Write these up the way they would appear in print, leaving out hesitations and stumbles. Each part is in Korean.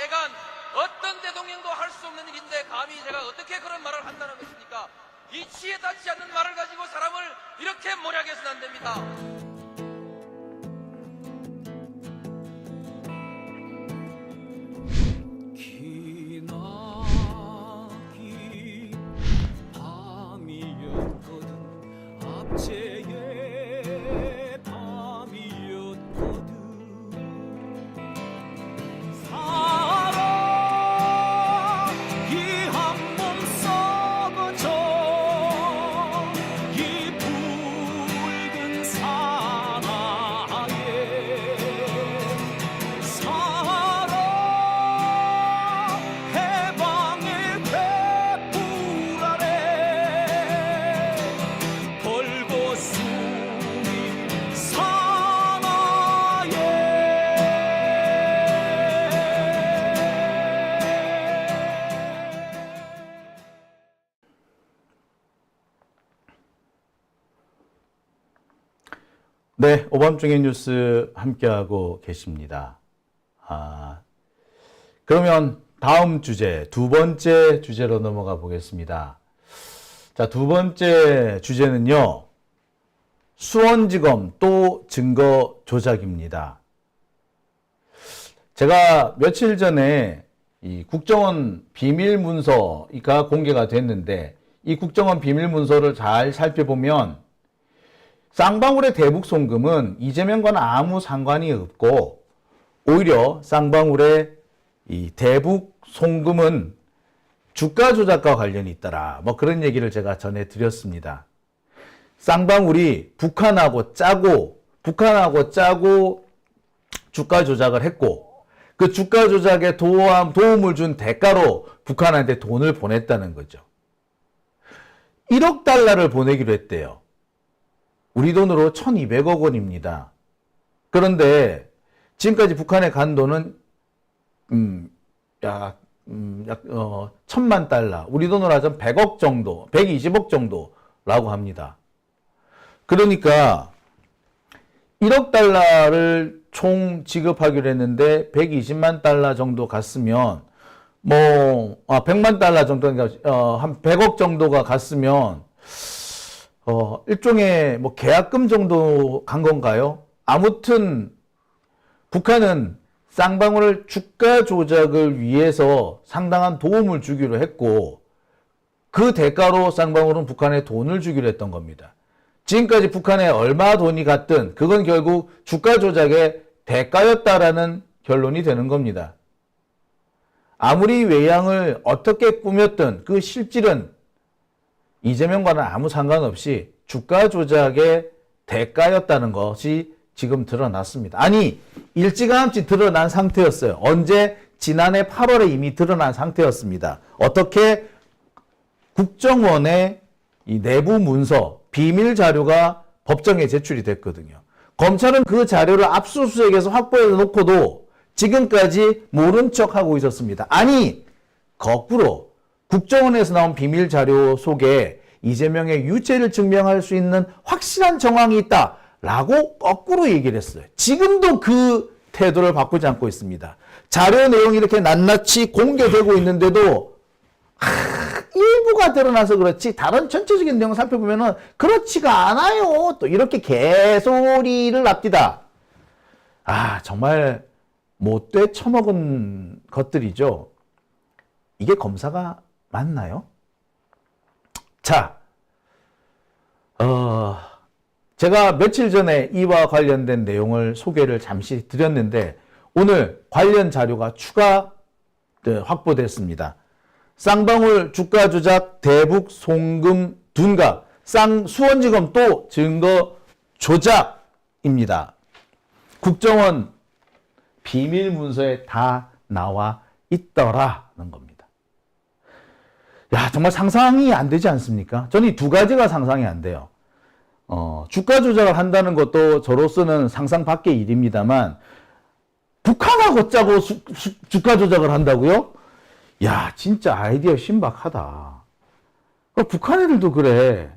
내간 어떤 대통령도 할 수 없는 일인데 감히 제가 어떻게 그런 말을 한다는 것입니까? 이치에 닿지 않는 말을 가지고 사람을 이렇게 몰약해서는 안 됩니다. 기나긴 밤이었거든 압제의 밤이었거든 사랑이 한몸 썩어져 이 붉은 사나에 사랑 해방의 횃불 아래 벌거숭이 사나에 네, 오밤중의 뉴스 함께하고 계십니다. 그러면 다음 주제, 두 번째 주제로 넘어가 보겠습니다. 자, 두 번째 주제는요, 수원지검 또 증거 조작입니다. 제가 며칠 전에 이 국정원 비밀문서가 공개가 됐는데, 이 국정원 비밀문서를 잘 살펴보면 쌍방울의 대북 송금은 이재명과는 아무 상관이 없고, 오히려 쌍방울의 이 대북 송금은 주가 조작과 관련이 있더라. 뭐 그런 얘기를 제가 전해드렸습니다. 쌍방울이 북한하고 짜고 주가 조작을 했고, 그 주가 조작에 도움을 준 대가로 북한한테 돈을 보냈다는 거죠. 1억 달러를 보내기로 했대요. 우리 돈으로 1200억 원입니다. 그런데 지금까지 북한에 간 돈은 1000만 달러, 우리 돈으로 하자면 100억 정도, 120억 정도라고 합니다. 그러니까 1억 달러를 총 지급하기로 했는데 120만 달러 정도 갔으면 100만 달러 정도, 한 100억 정도가 갔으면 일종의 계약금 정도 간 건가요? 아무튼 북한은 쌍방울을 주가 조작을 위해서 상당한 도움을 주기로 했고, 그 대가로 쌍방울은 북한에 돈을 주기로 했던 겁니다. 지금까지 북한에 얼마 돈이 갔든 그건 결국 주가 조작의 대가였다라는 결론이 되는 겁니다. 아무리 외양을 어떻게 꾸몄든 그 실질은 이재명과는 아무 상관없이 주가 조작의 대가였다는 것이 지금 드러났습니다. 아니, 일찌감치 드러난 상태였어요. 언제? 지난해 8월에 이미 드러난 상태였습니다. 어떻게? 국정원의 이 내부 문서, 비밀 자료가 법정에 제출이 됐거든요. 검찰은 그 자료를 압수수색해서 확보해 놓고도 지금까지 모른 척하고 있었습니다. 아니, 거꾸로 국정원에서 나온 비밀 자료 속에 이재명의 유죄를 증명할 수 있는 확실한 정황이 있다라고 거꾸로 얘기를 했어요. 지금도 그 태도를 바꾸지 않고 있습니다. 자료 내용이 이렇게 낱낱이 공개되고 있는데도 일부가 드러나서 그렇지 다른 전체적인 내용 살펴보면 그렇지가 않아요. 또 이렇게 개소리를 납디다. 정말 못돼 처먹은 것들이죠. 이게 검사가 맞나요? 자, 제가 며칠 전에 이와 관련된 내용을 소개를 잠시 드렸는데 오늘 관련 자료가 추가 확보됐습니다. 쌍방울 주가 조작 대북 송금 둔갑 수원지검 또 증거 조작입니다. 국정원 비밀 문서에 다 나와 있더라는 겁니다. 야, 정말 상상이 안 되지 않습니까? 저는 이 두 가지가 상상이 안 돼요. 주가 조작을 한다는 것도 저로서는 상상 밖의 일입니다만 북한하고 짜고 주가 조작을 한다고요? 야, 진짜 아이디어 신박하다. 북한 애들도 그래.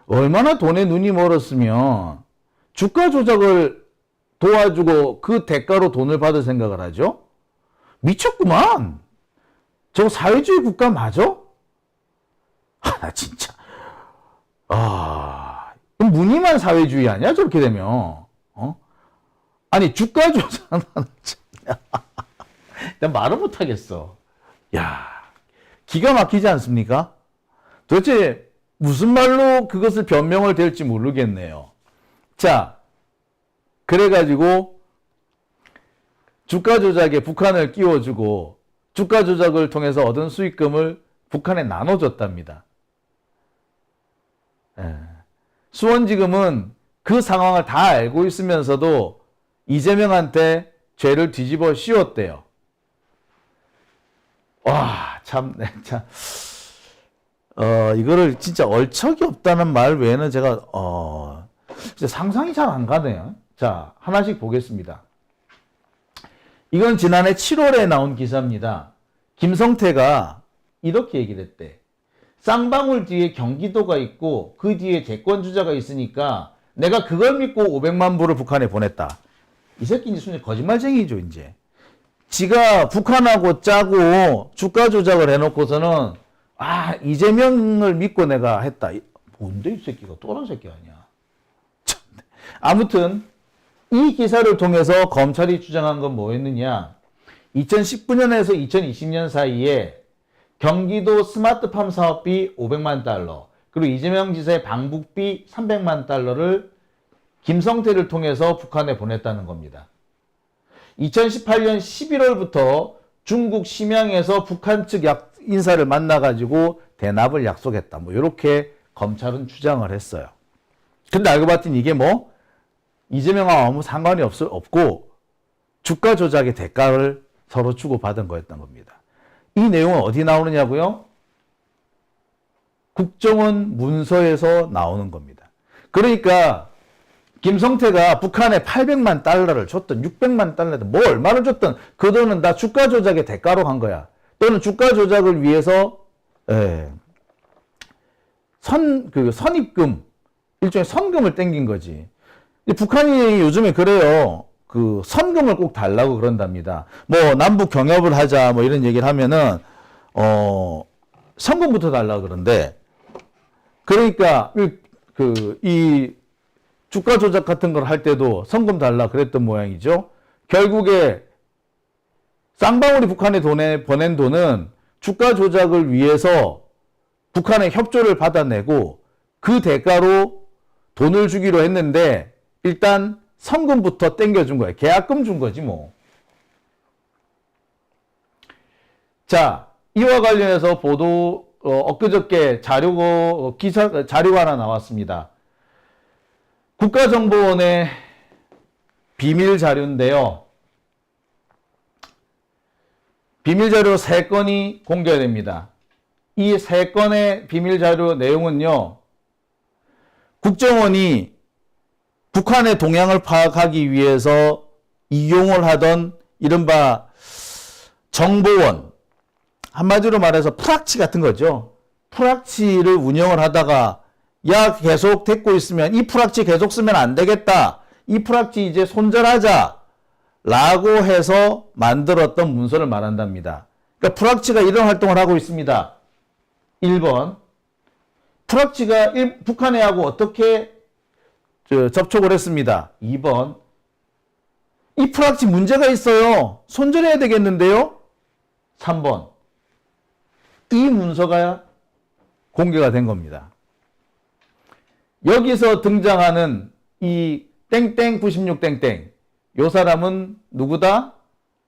얼마나 돈에 눈이 멀었으면 주가 조작을 도와주고 그 대가로 돈을 받을 생각을 하죠? 미쳤구만. 저거 사회주의 국가 맞아? 나 진짜. 그럼 무늬만 사회주의 아니야? 저렇게 되면. 아니, 주가 조작은 난 말을 못하겠어. 야, 기가 막히지 않습니까? 도대체 무슨 말로 그것을 변명을 될지 모르겠네요. 자, 그래가지고 주가 조작에 북한을 끼워주고 주가 조작을 통해서 얻은 수익금을 북한에 나눠줬답니다. 수원지검은 그 상황을 다 알고 있으면서도 이재명한테 죄를 뒤집어 씌웠대요. 와, 참, 이거를 진짜 얼척이 없다는 말 외에는 제가, 진짜 상상이 잘 안 가네요. 자, 하나씩 보겠습니다. 이건 지난해 7월에 나온 기사입니다. 김성태가 이렇게 얘기를 했대. 쌍방울 뒤에 경기도가 있고 그 뒤에 재권주자가 있으니까 내가 그걸 믿고 500만 불을 북한에 보냈다. 이 새끼 이제 순전히 거짓말쟁이죠, 이제. 지가 북한하고 짜고 주가 조작을 해놓고서는 이재명을 믿고 내가 했다. 뭔데 이 새끼가 또란 새끼 아니야. 참. 아무튼 이 기사를 통해서 검찰이 주장한 건 뭐였느냐. 2019년에서 2020년 사이에 경기도 스마트팜 사업비 500만 달러, 그리고 이재명 지사의 방북비 300만 달러를 김성태를 통해서 북한에 보냈다는 겁니다. 2018년 11월부터 중국 심양에서 북한 측 인사를 만나가지고 대납을 약속했다. 뭐 이렇게 검찰은 주장을 했어요. 근데 알고 봤더니 이게 뭐 이재명하고 아무 상관이 없고 주가 조작의 대가를 서로 주고받은 거였던 겁니다. 이 내용은 어디 나오느냐고요? 국정원 문서에서 나오는 겁니다. 그러니까 김성태가 북한에 800만 달러를 줬든 600만 달러든 뭐 얼마를 줬든 그 돈은 다 주가 조작의 대가로 간 거야. 또는 주가 조작을 위해서 선입금, 일종의 선금을 땡긴 거지. 북한이 요즘에 그래요. 그 선금을 꼭 달라고 그런답니다. 뭐 남북 경협을 하자 뭐 이런 얘기를 하면은 선금부터 달라고 그런데, 그러니까 이 주가 조작 같은 걸 할 때도 선금 달라 그랬던 모양이죠. 결국에 쌍방울이 북한에 보낸 돈은 주가 조작을 위해서 북한의 협조를 받아내고 그 대가로 돈을 주기로 했는데 일단 선금부터 땡겨준 거예요. 계약금 준 거지 뭐. 자, 이와 관련해서 엊그저께 자료가 하나 나왔습니다. 국가정보원의 비밀 자료인데요. 비밀 자료 3건이 공개됩니다. 이 3건의 비밀 자료 내용은요, 국정원이 북한의 동향을 파악하기 위해서 이용을 하던 이른바 정보원, 한마디로 말해서 프락치 같은 거죠. 프락치를 운영을 하다가 야, 계속 데리고 있으면 이 프락치 계속 쓰면 안 되겠다. 이 프락치 이제 손절하자. 라고 해서 만들었던 문서를 말한답니다. 그러니까 프락치가 이런 활동을 하고 있습니다. 1번. 프락치가 북한해하고 어떻게 접촉을 했습니다. 2번. 이 프락치 문제가 있어요. 손절해야 되겠는데요. 3번. 이 문서가 공개가 된 겁니다. 여기서 등장하는 이 땡땡 96 땡땡, 요 사람은 누구다?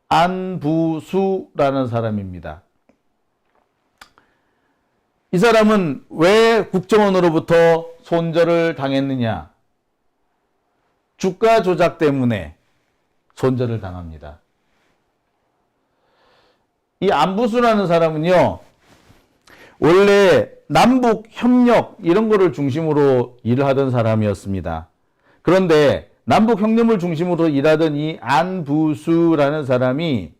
안부수라는 사람입니다. 이 사람은 왜 국정원으로부터 손절을 당했느냐? 주가 조작 때문에 손절을 당합니다. 이 안부수라는 사람은요, 원래 남북 협력 이런 거를 중심으로 일을 하던 사람이었습니다. 그런데 남북 협력을 중심으로 일하던 이 안부수라는 사람이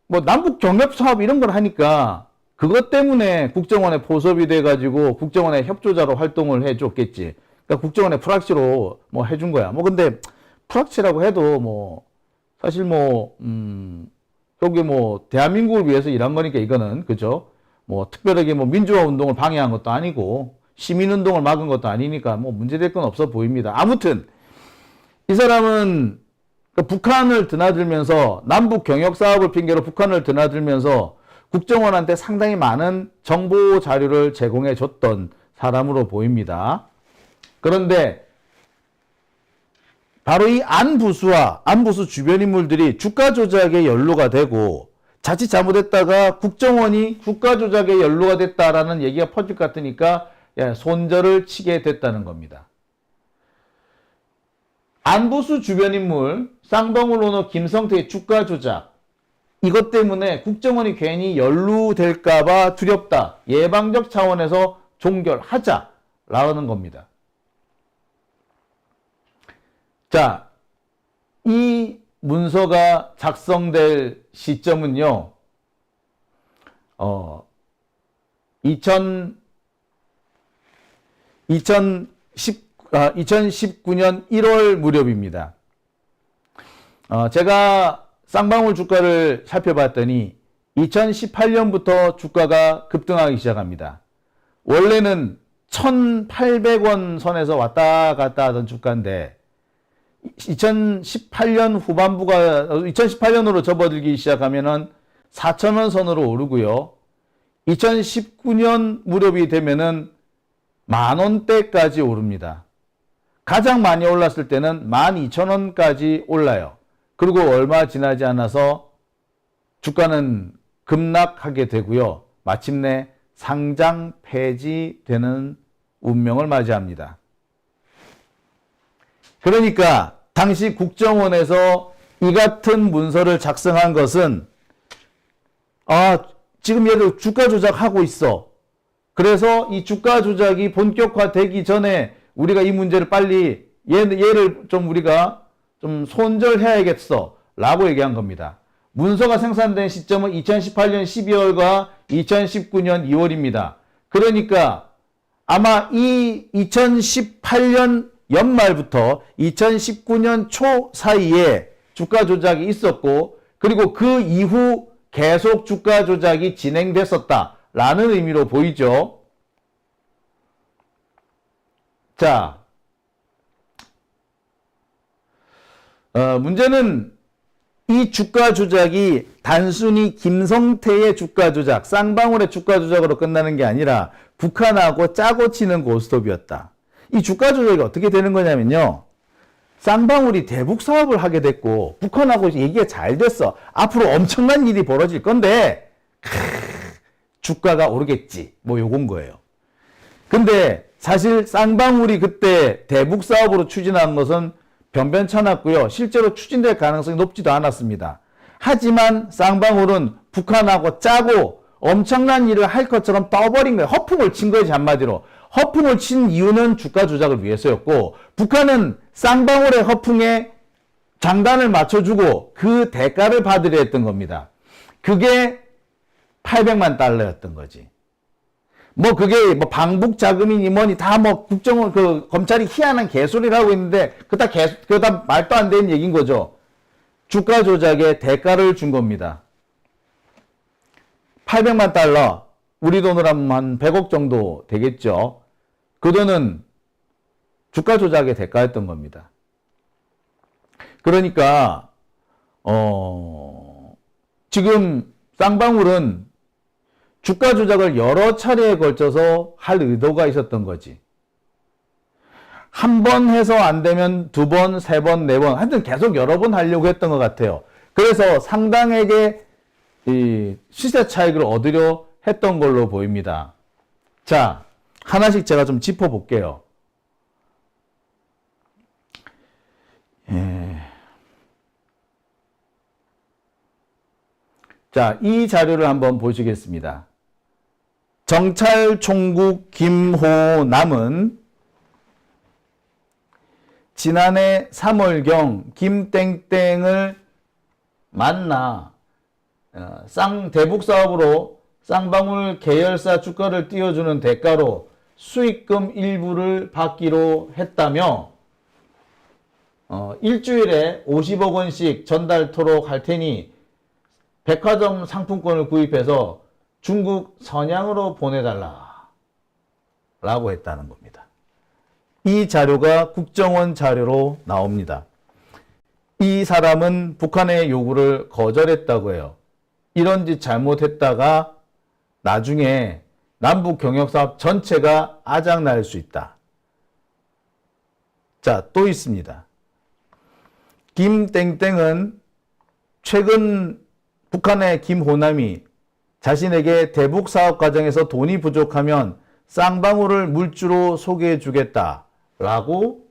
뭐 남북 경협 사업 이런 걸 하니까 그것 때문에 국정원에 포섭이 돼가지고 국정원의 협조자로 활동을 해줬겠지. 그러니까 국정원의 프락치로 뭐 해준 거야. 뭐 근데 프락치라고 해도 뭐 사실 여기 대한민국을 위해서 일한 거니까 이거는, 그죠? 특별하게 민주화 운동을 방해한 것도 아니고, 시민 운동을 막은 것도 아니니까 문제될 건 없어 보입니다. 아무튼, 이 사람은 북한을 드나들면서, 남북 경역 사업을 핑계로 북한을 드나들면서 국정원한테 상당히 많은 정보 자료를 제공해 줬던 사람으로 보입니다. 그런데, 바로 이 안부수와 안부수 주변 인물들이 주가 조작에 연루가 되고 자칫 잘못했다가 국정원이 주가 조작에 연루가 됐다라는 얘기가 퍼질 것 같으니까 손절을 치게 됐다는 겁니다. 안부수 주변 인물, 쌍방울 오너 김성태의 주가 조작, 이것 때문에 국정원이 괜히 연루될까봐 두렵다. 예방적 차원에서 종결하자라는 겁니다. 자, 이 문서가 작성될 시점은요, 2019년 1월 무렵입니다. 제가 쌍방울 주가를 살펴봤더니 2018년부터 주가가 급등하기 시작합니다. 원래는 1,800원 선에서 왔다 갔다 하던 주가인데 2018년 후반부가 2018년으로 접어들기 시작하면은 4,000원 선으로 오르고요. 2019년 무렵이 되면은 10,000원대까지 오릅니다. 가장 많이 올랐을 때는 12,000원까지 올라요. 그리고 얼마 지나지 않아서 주가는 급락하게 되고요. 마침내 상장 폐지되는 운명을 맞이합니다. 그러니까 당시 국정원에서 이 같은 문서를 작성한 것은 지금 얘들 주가 조작하고 있어. 그래서 이 주가 조작이 본격화되기 전에 우리가 이 문제를 빨리 얘를 좀 우리가 좀 손절해야겠어 라고 얘기한 겁니다. 문서가 생산된 시점은 2018년 12월과 2019년 2월입니다. 그러니까 아마 이 2018년 연말부터 2019년 초 사이에 주가 조작이 있었고, 그리고 그 이후 계속 주가 조작이 진행됐었다라는 의미로 보이죠. 자, 문제는 이 주가 조작이 단순히 김성태의 주가 조작, 쌍방울의 주가 조작으로 끝나는 게 아니라 북한하고 짜고 치는 고스톱이었다. 이 주가 조작이 어떻게 되는 거냐면요. 쌍방울이 대북 사업을 하게 됐고 북한하고 얘기가 잘 됐어. 앞으로 엄청난 일이 벌어질 건데 주가가 오르겠지. 요건 거예요. 근데 사실 쌍방울이 그때 대북 사업으로 추진한 것은 변변찮았고요. 실제로 추진될 가능성이 높지도 않았습니다. 하지만 쌍방울은 북한하고 짜고 엄청난 일을 할 것처럼 떠버린 거예요. 허풍을 친 거지, 한마디로. 허풍을 친 이유는 주가 조작을 위해서였고, 북한은 쌍방울의 허풍에 장단을 맞춰주고 그 대가를 받으려 했던 겁니다. 그게 800만 달러였던 거지. 그게 방북 자금이니 뭐니 다 국정원, 검찰이 희한한 개소리를 하고 있는데, 그다 말도 안 되는 얘기인 거죠. 주가 조작에 대가를 준 겁니다. 800만 달러, 우리 돈으로 하면 한 100억 정도 되겠죠. 그 돈은 주가 조작의 대가였던 겁니다. 그러니까, 지금 쌍방울은 주가 조작을 여러 차례에 걸쳐서 할 의도가 있었던 거지. 한 번 해서 안 되면 두 번, 세 번, 네 번, 하여튼 계속 여러 번 하려고 했던 것 같아요. 그래서 상당하게 이 시세 차익을 얻으려 했던 걸로 보입니다. 자, 하나씩 제가 좀 짚어볼게요. 자, 이 자료를 한번 보시겠습니다. 정찰총국 김호남은 지난해 3월경 김땡땡을 만나 대북 사업으로 쌍방울 계열사 주가를 띄워주는 대가로 수익금 일부를 받기로 했다며 일주일에 50억 원씩 전달토록 할 테니 백화점 상품권을 구입해서 중국 선양으로 보내달라 라고 했다는 겁니다. 이 자료가 국정원 자료로 나옵니다. 이 사람은 북한의 요구를 거절했다고 해요. 이런 짓 잘못했다가 나중에 남북 경역사업 전체가 아작날 수 있다. 자, 또 있습니다. 김땡땡은 최근 북한의 김호남이 자신에게 대북 사업 과정에서 돈이 부족하면 쌍방울을 물주로 소개해 주겠다라고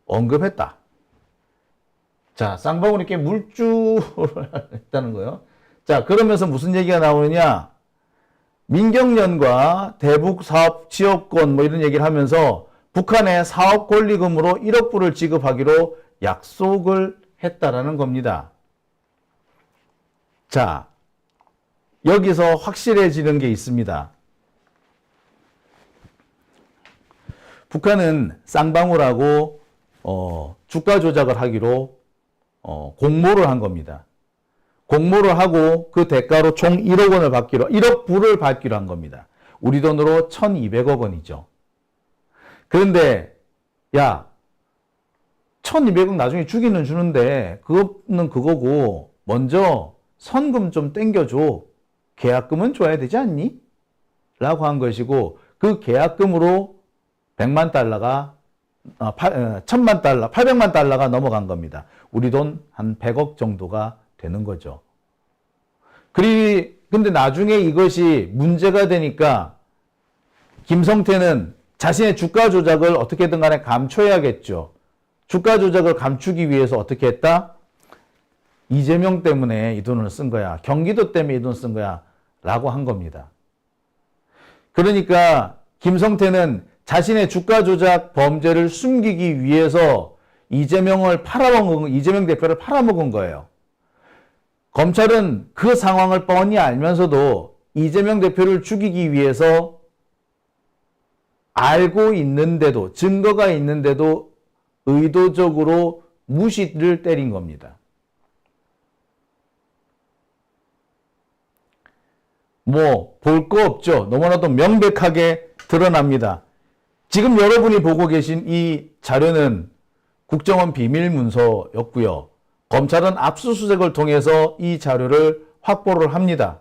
언급했다. 자, 쌍방울이 이렇게 물주를 했다는 거예요. 자, 그러면서 무슨 얘기가 나오느냐? 민경련과 대북 사업 지역권 뭐 이런 얘기를 하면서 북한의 사업 권리금으로 1억 불을 지급하기로 약속을 했다라는 겁니다. 자, 여기서 확실해지는 게 있습니다. 북한은 쌍방울하고 주가 조작을 하기로 공모를 한 겁니다. 공모를 하고 그 대가로 총 1억 원을 받기로, 1억 불을 받기로 한 겁니다. 우리 돈으로 1200억 원이죠. 그런데 야, 1200억 나중에 주기는 주는데 그거는 그거고 먼저 선금 좀 땡겨줘. 계약금은 줘야 되지 않니? 라고 한 것이고 그 계약금으로 100만 달러가 1000만 달러, 800만 달러가 넘어간 겁니다. 우리 돈 한 100억 정도가 되는 거죠. 근데 나중에 이것이 문제가 되니까 김성태는 자신의 주가 조작을 어떻게든 간에 감춰야겠죠. 주가 조작을 감추기 위해서 어떻게 했다? 이재명 때문에 이 돈을 쓴 거야. 경기도 때문에 이 돈 쓴 거야. 라고 한 겁니다. 그러니까 김성태는 자신의 주가 조작 범죄를 숨기기 위해서 이재명 대표를 팔아먹은 거예요. 검찰은 그 상황을 뻔히 알면서도 이재명 대표를 죽이기 위해서 알고 있는데도, 증거가 있는데도 의도적으로 무시를 때린 겁니다. 볼 거 없죠. 너무나도 명백하게 드러납니다. 지금 여러분이 보고 계신 이 자료는 국정원 비밀문서였고요. 검찰은 압수수색을 통해서 이 자료를 확보를 합니다.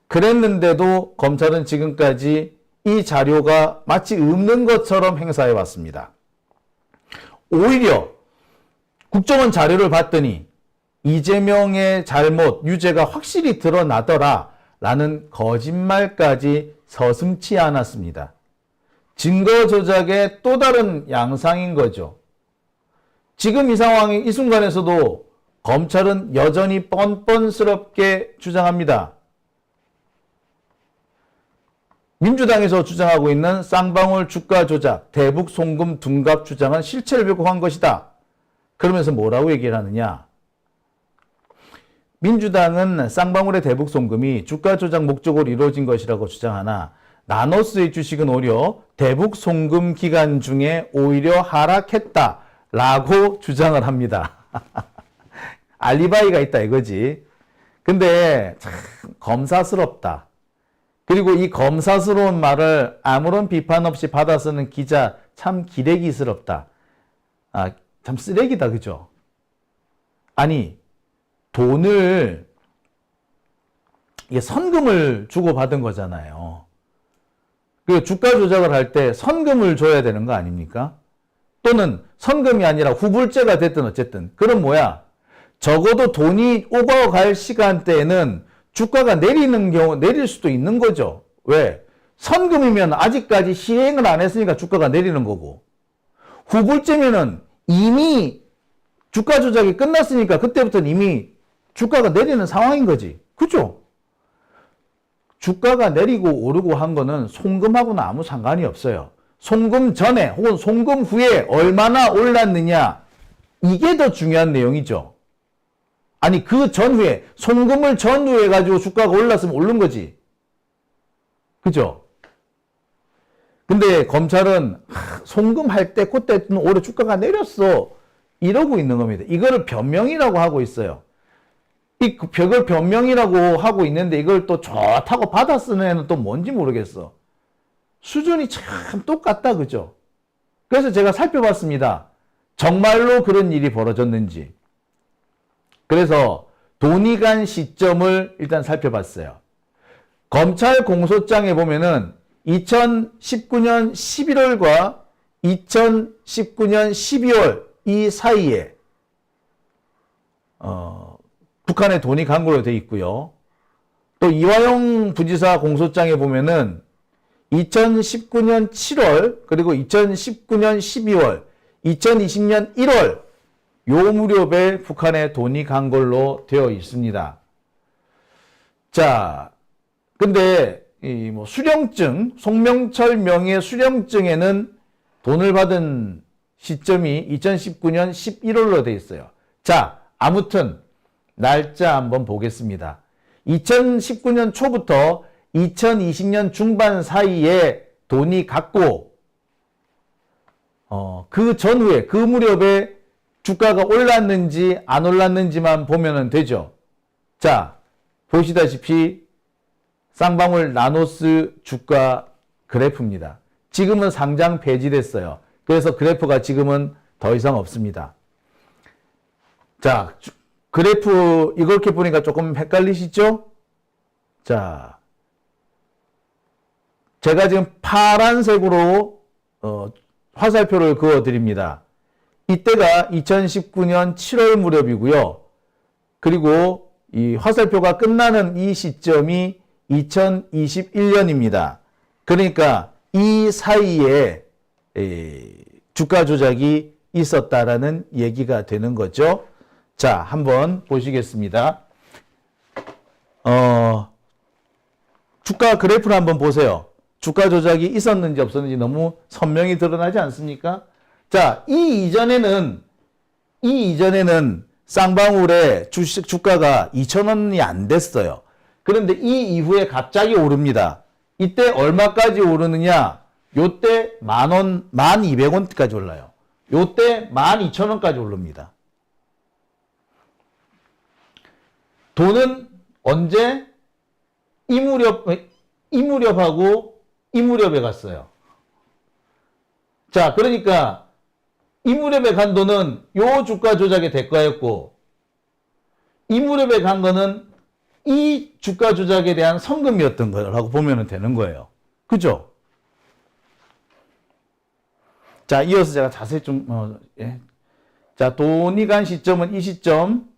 그랬는데도 검찰은 지금까지 이 자료가 마치 없는 것처럼 행사해 왔습니다. 오히려 국정원 자료를 봤더니 이재명의 잘못, 유죄가 확실히 드러나더라 라는 거짓말까지 서슴지 않았습니다. 증거 조작의 또 다른 양상인 거죠. 지금 이 상황이 이 순간에서도 검찰은 여전히 뻔뻔스럽게 주장합니다. 민주당에서 주장하고 있는 쌍방울 주가 조작, 대북 송금 둔갑 주장은 실체를 왜곡한 것이다. 그러면서 뭐라고 얘기를 하느냐? 민주당은 쌍방울의 대북 송금이 주가 조작 목적으로 이루어진 것이라고 주장하나 나노스의 주식은 오히려 대북 송금 기간 중에 오히려 하락했다라고 주장을 합니다. 알리바이가 있다 이거지. 근데 참 검사스럽다. 그리고 이 검사스러운 말을 아무런 비판 없이 받아 쓰는 기자 참 기레기스럽다. 참 쓰레기다, 그죠? 아니, 돈을, 이게 선금을 주고 받은 거잖아요. 그 주가 조작을 할 때 선금을 줘야 되는 거 아닙니까? 또는 선금이 아니라 후불제가 됐든 어쨌든. 그럼 뭐야? 적어도 돈이 오고 갈 시간대에는 주가가 내릴 수도 있는 거죠. 왜? 선금이면 아직까지 시행을 안 했으니까 주가가 내리는 거고, 후불제면은 이미 주가 조작이 끝났으니까 그때부터는 이미 주가가 내리는 상황인 거지. 그죠? 주가가 내리고 오르고 한 거는 송금하고는 아무 상관이 없어요. 송금 전에 혹은 송금 후에 얼마나 올랐느냐, 이게 더 중요한 내용이죠. 아니, 그 전후에, 송금을 전후에 가지고 주가가 올랐으면 오른 거지. 그죠? 근데 검찰은 송금할 때 그때는 올해 주가가 내렸어. 이러고 있는 겁니다. 이거를 변명이라고 하고 있어요. 이 벽을 변명이라고 하고 있는데 이걸 또 좋다고 받아 쓰는 애는 또 뭔지 모르겠어. 수준이 참 똑같다, 그죠? 그래서 제가 살펴봤습니다. 정말로 그런 일이 벌어졌는지. 그래서 돈이 간 시점을 일단 살펴봤어요. 검찰 공소장에 보면은 2019년 11월과 2019년 12월 이 사이에 북한에 돈이 간 걸로 되어 있고요. 또 이화영 부지사 공소장에 보면은 2019년 7월 그리고 2019년 12월 2020년 1월 요 무렵에 북한에 돈이 간 걸로 되어 있습니다. 자, 근데 이 뭐 수령증, 송명철 명의 수령증에는 돈을 받은 시점이 2019년 11월로 되어 있어요. 자, 아무튼 날짜 한번 보겠습니다. 2019년 초부터 2020년 중반 사이에 돈이 갔고 그 전후에 그 무렵에 주가가 올랐는지 안 올랐는지만 보면 되죠. 자, 보시다시피 쌍방울 나노스 주가 그래프입니다. 지금은 상장 폐지됐어요. 그래서 그래프가 지금은 더 이상 없습니다. 자, 그래프 이렇게 보니까 조금 헷갈리시죠? 자, 제가 지금 파란색으로 화살표를 그어드립니다. 이때가 2019년 7월 무렵이고요. 그리고 이 화살표가 끝나는 이 시점이 2021년입니다. 그러니까 이 사이에 주가 조작이 있었다라는 얘기가 되는 거죠. 자, 한번 보시겠습니다. 주가 그래프를 한번 보세요. 주가 조작이 있었는지 없었는지 너무 선명히 드러나지 않습니까? 자, 이 이전에는 쌍방울의 주가가 2,000원이 안 됐어요. 그런데 이 이후에 갑자기 오릅니다. 이때 얼마까지 오르느냐? 요때 10,000원, 1,200원까지 올라요. 요때 12,000원까지 오릅니다. 돈은 언제? 이 무렵하고 이 무렵에 갔어요. 자, 그러니까 이 무렵에 간 돈은 요 주가 조작의 대가였고 이 무렵에 간 거는 이 주가 조작에 대한 성금이었던 거라고 보면 되는 거예요. 그죠? 자, 이어서 제가 자세히 좀 자, 돈이 간 시점은 이 시점,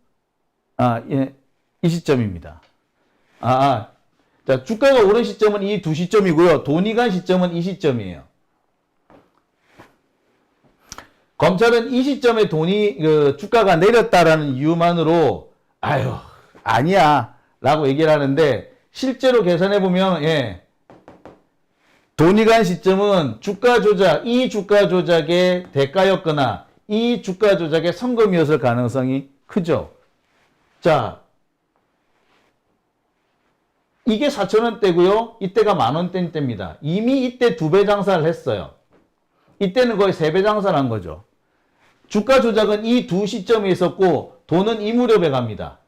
이 시점입니다. 자, 주가가 오른 시점은 이 두 시점이고요. 돈이 간 시점은 이 시점이에요. 검찰은 이 시점에 주가가 내렸다라는 이유만으로, 아니야. 라고 얘기를 하는데, 실제로 계산해보면, 돈이 간 시점은 이 주가 조작의 대가였거나, 이 주가 조작의 성금이었을 가능성이 크죠. 자, 이게 4,000원대고요. 이때가 10,000원대입니다. 이미 이때 2배 장사를 했어요. 이때는 거의 3배 장사를 한 거죠. 주가 조작은 이 두 시점에 있었고 돈은 이 무렵에 갑니다.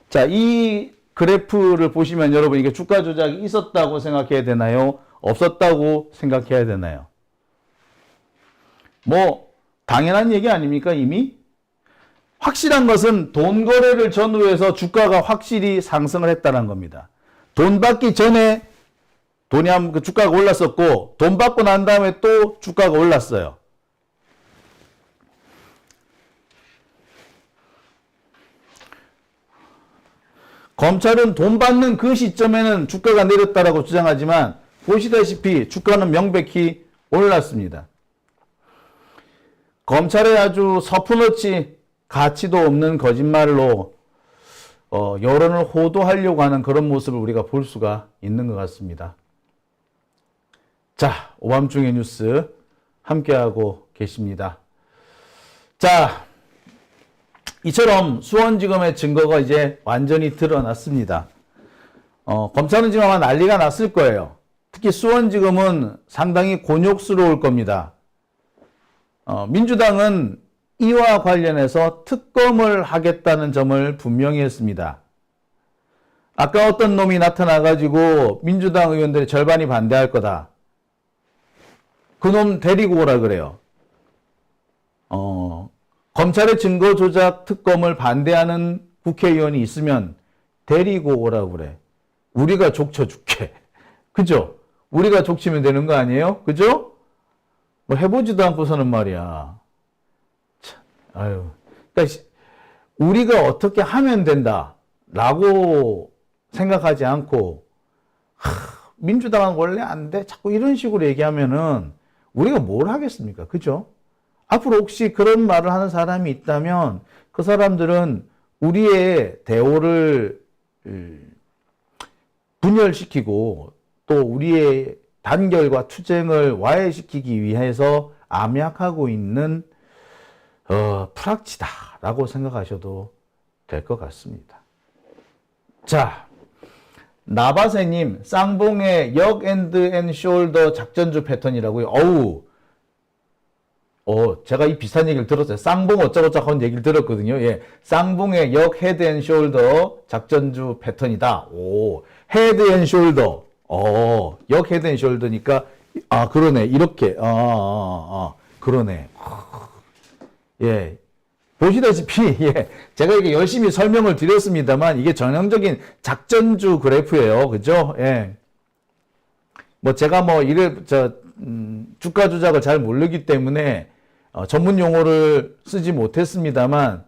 자, 이 그래프를 보시면 여러분 이게 주가 조작이 있었다고 생각해야 되나요? 없었다고 생각해야 되나요? 뭐 당연한 얘기 아닙니까 이미? 확실한 것은 돈 거래를 전후해서 주가가 확실히 상승을 했다는 겁니다. 돈 받기 전에 주가가 올랐었고 돈 받고 난 다음에 또 주가가 올랐어요. 검찰은 돈 받는 그 시점에는 주가가 내렸다라고 주장하지만 보시다시피 주가는 명백히 올랐습니다. 검찰의 아주 서푼어치 가치도 없는 거짓말로 여론을 호도하려고 하는 그런 모습을 우리가 볼 수가 있는 것 같습니다. 자, 오밤중의 뉴스 함께하고 계십니다. 자, 이처럼 수원지검의 증거가 이제 완전히 드러났습니다. 검찰은 지금 아마 난리가 났을 거예요. 특히 수원지검은 상당히 곤욕스러울 겁니다. 민주당은 이와 관련해서 특검을 하겠다는 점을 분명히 했습니다. 아까 어떤 놈이 나타나가지고 민주당 의원들의 절반이 반대할 거다. 그놈 데리고 오라 그래요. 검찰의 증거 조작 특검을 반대하는 국회의원이 있으면 데리고 오라 그래. 우리가 족쳐줄게. 그죠? 우리가 족치면 되는 거 아니에요? 그죠? 뭐 해보지도 않고서는 말이야. 참, 아유. 그러니까 우리가 어떻게 하면 된다라고 생각하지 않고 민주당은 원래 안 돼. 자꾸 이런 식으로 얘기하면은 우리가 뭘 하겠습니까? 그죠? 앞으로 혹시 그런 말을 하는 사람이 있다면 그 사람들은 우리의 대오를 분열시키고 또 우리의 단결과 투쟁을 와해시키기 위해서 암약하고 있는 프락치다라고 생각하셔도 될 것 같습니다. 자, 나바세님, 쌍봉의 역 앤드 앤 숄더 작전주 패턴이라고요. 제가 이 비슷한 얘기를 들었어요. 쌍봉 어쩌고저쩌고 하는 얘기를 들었거든요. 예. 쌍봉의 역 헤드 앤 숄더 작전주 패턴이다. 헤드 앤 숄더. 역 헤드 앤 숄더니까, 그러네. 이렇게. 그러네. 예. 보시다시피, 예. 제가 이게 열심히 설명을 드렸습니다만, 이게 전형적인 작전주 그래프예요. 그죠? 예. 뭐, 제가 주가 조작을 잘 모르기 때문에, 전문 용어를 쓰지 못했습니다만,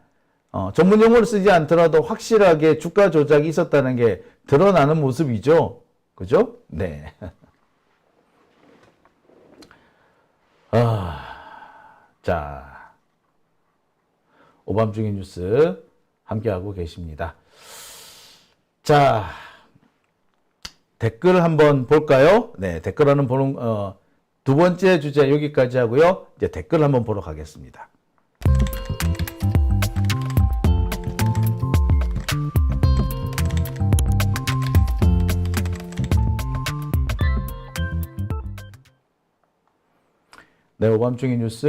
전문 용어를 쓰지 않더라도 확실하게 주가 조작이 있었다는 게 드러나는 모습이죠. 그죠? 네. 자. 오밤중의 뉴스 함께하고 계십니다. 자, 댓글 한번 볼까요? 네, 댓글 하는 보는, 두 번째 주제 여기까지 하고요. 이제 댓글 한번 보러 가겠습니다. 네, 오밤중의 뉴스